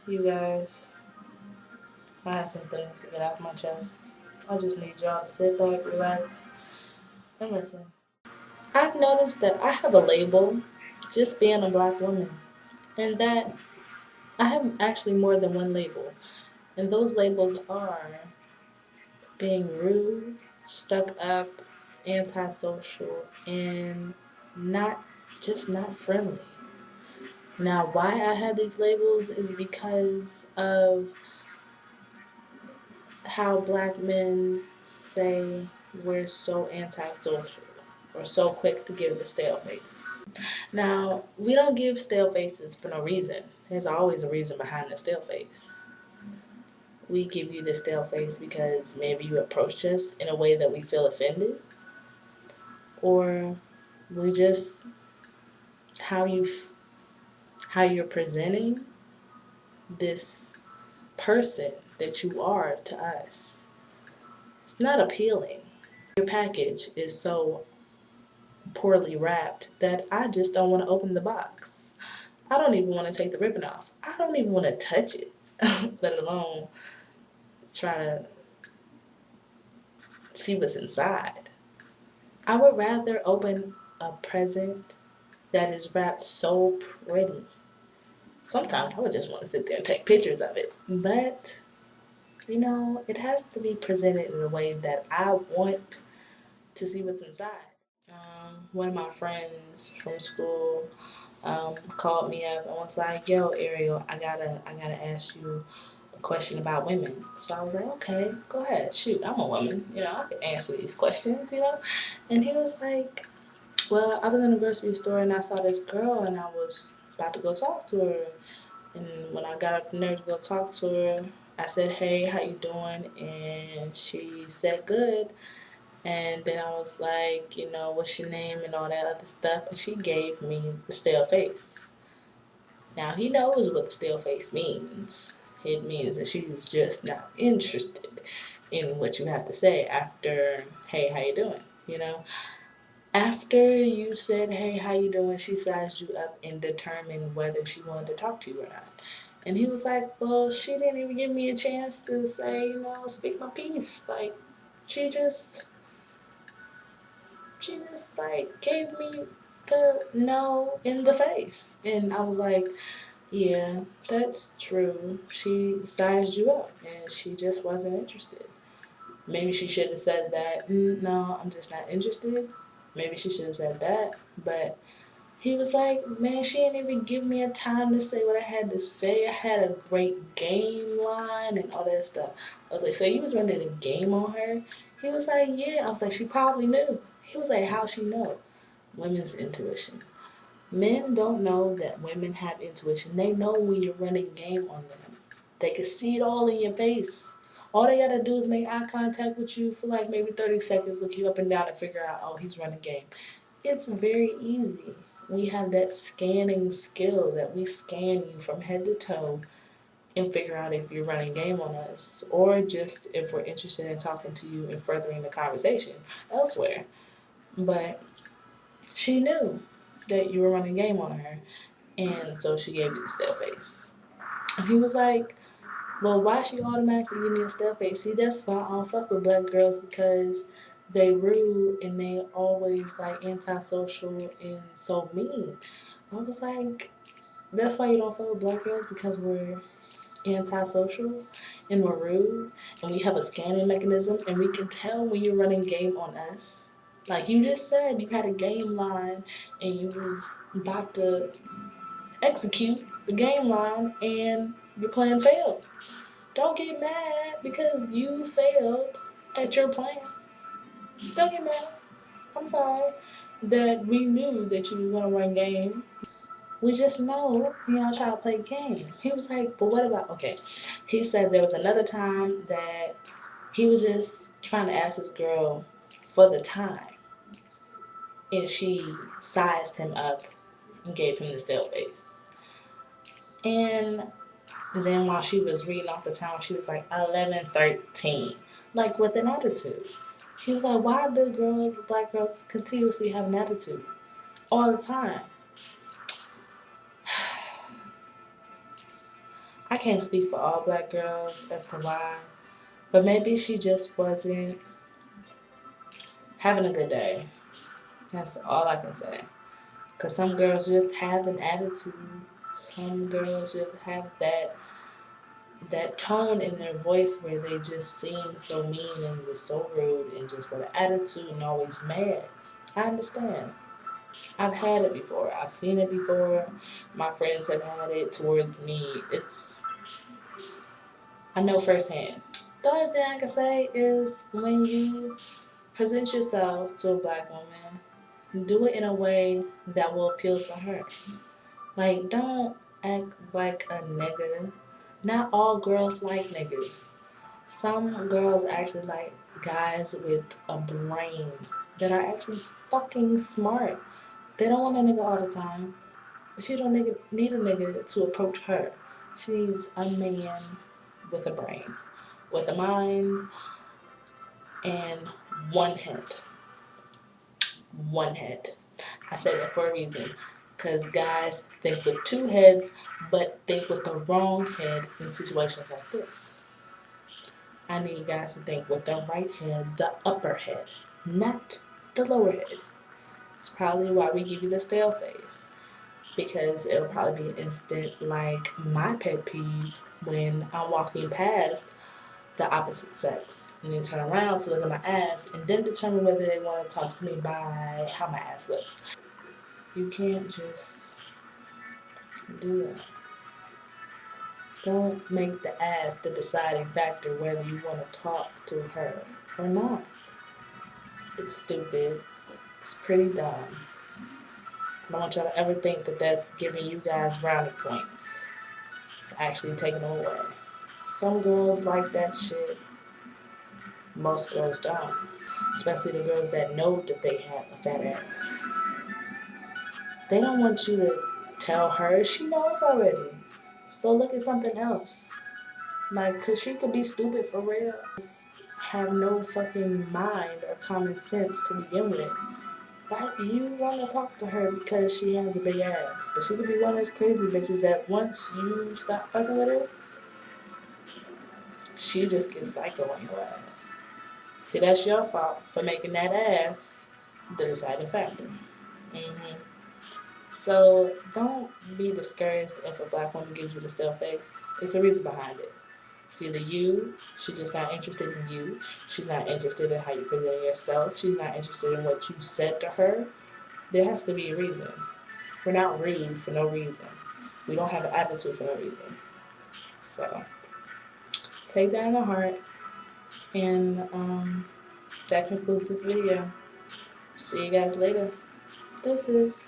You guys, I have some things to get off my chest. I just need y'all to sit back, relax, and listen. I've noticed that I have a label just being a black woman, and that I have actually more than one label. And those labels are being rude, stuck up, antisocial, and not not friendly. Now, why I have these labels is because of how black men say we're so antisocial or so quick to give the stale face. Now, we don't give stale faces for no reason. There's always a reason behind the stale face. We give you the stale face because maybe you approach us in a way that we feel offended, or we just how you how you're presenting this person that you are to us. It's not appealing. Your package is so poorly wrapped that I just don't want to open the box. I don't even want to take the ribbon off. I don't even want to touch it, let alone try to see what's inside. I would rather open a present that is wrapped so pretty. Sometimes I would just want to sit there and take pictures of it. But, it has to be presented in a way that I want to see what's inside. One of my friends from school called me up and was like, "Yo, Ariel, I gotta ask you a question about women." So I was like, "Okay, go ahead, shoot. I'm a woman, I can answer these questions." And he was like, "Well, I was in a grocery store and I saw this girl and I was about to go talk to her. And when I got up the nerve to go talk to her, I said, 'Hey, how you doing?' And she said, 'Good.' And then I was like, 'What's your name?' and all that other stuff. And she gave me the stale face. Now he knows what the stale face means. It means that she's just not interested in what you have to say after, 'Hey, how you doing?' After you said, 'Hey, how you doing?' she sized you up and determined whether she wanted to talk to you or not. And he was like, 'Well, she didn't even give me a chance to say, speak my piece. Like, she just like gave me the no in the face.'" And I was like, "Yeah, that's true. She sized you up and she just wasn't interested. Maybe she should have said that, 'No, I'm just not interested.' Maybe she should have said that." But he was like, "Man, she didn't even give me a time to say what I had to say. I had a great game line and all that stuff." I was like, "So you was running a game on her?" He was like, "Yeah." I was like, "She probably knew." He was like, "How she know?" Women's intuition. Men don't know that women have intuition. They know when you're running game on them. They can see it all in your face. All they gotta do is make eye contact with you for like maybe 30 seconds, look you up and down and figure out, oh, he's running game. It's very easy. We have that scanning skill that we scan you from head to toe and figure out if you're running game on us or just if we're interested in talking to you and furthering the conversation elsewhere. But she knew that you were running game on her, and so she gave you the stale face. And he was like, "Well, why she automatically give me a stale face? See, that's why I don't fuck with black girls because they rude and they always like antisocial and so mean." I was like, "That's why you don't fuck with black girls because we're antisocial and we're rude and we have a scanning mechanism and we can tell when you're running game on us. Like you just said, you had a game line and you was about to execute the game line and your plan failed. Don't get mad because you failed at your plan. Don't get mad. I'm sorry that we knew that you were gonna run game. We just know y'all try to play game." He was like, "But what about?" Okay, he said there was another time that he was just trying to ask this girl for the time, and she sized him up and gave him the stale face. And then while she was reading off the time, she was like 11:13, like with an attitude. He was like, "Why do black girls, continuously have an attitude all the time?" I can't speak for all black girls as to why, but maybe she just wasn't having a good day. That's all I can say. Because some girls just have an attitude. Some girls just have that tone in their voice where they just seem so mean and just so rude and just with an attitude and always mad. I understand. I've had it before. I've seen it before. My friends have had it towards me. I know firsthand. The only thing I can say is when you present yourself to a black woman, do it in a way that will appeal to her. Like, don't act like a nigga. Not all girls like niggas. Some girls actually like guys with a brain that are actually fucking smart. They don't want a nigga all the time. She don't need a nigga to approach her. She needs a man with a brain, with a mind, and one head. One head. I said that for a reason. Because guys think with two heads, but think with the wrong head in situations like this. I need guys to think with the right head, the upper head, not the lower head. It's probably why we give you the stale face. Because it'll probably be an instant like my pet peeve when I'm walking past the opposite sex and they turn around to look at my ass and then determine whether they want to talk to me by how my ass looks. You can't just do that. Don't make the ass the deciding factor whether you want to talk to her or not. It's stupid. It's pretty dumb. I don't want y'all to ever think that that's giving you guys brownie points. Actually taking them away. Some girls like that shit. Most girls don't. Especially the girls that know that they have a fat ass. They don't want you to tell her. She knows already. So look at something else. Like, cause she could be stupid for real. Just have no fucking mind or common sense to begin with. Like, you want to talk to her because she has a big ass. But she could be one of those crazy bitches that once you stop fucking with her, she just gets psycho on your ass. See, that's your fault for making that ass the deciding factor. hmm So don't be discouraged if a black woman gives you the still face. It's a reason behind it. It's either you, she's just not interested in you. She's not interested in how you present yourself. She's not interested in what you said to her. There has to be a reason. We're not rude for no reason. We don't have an attitude for no reason. So take that in the heart. And that concludes this video. See you guys later. Deuces.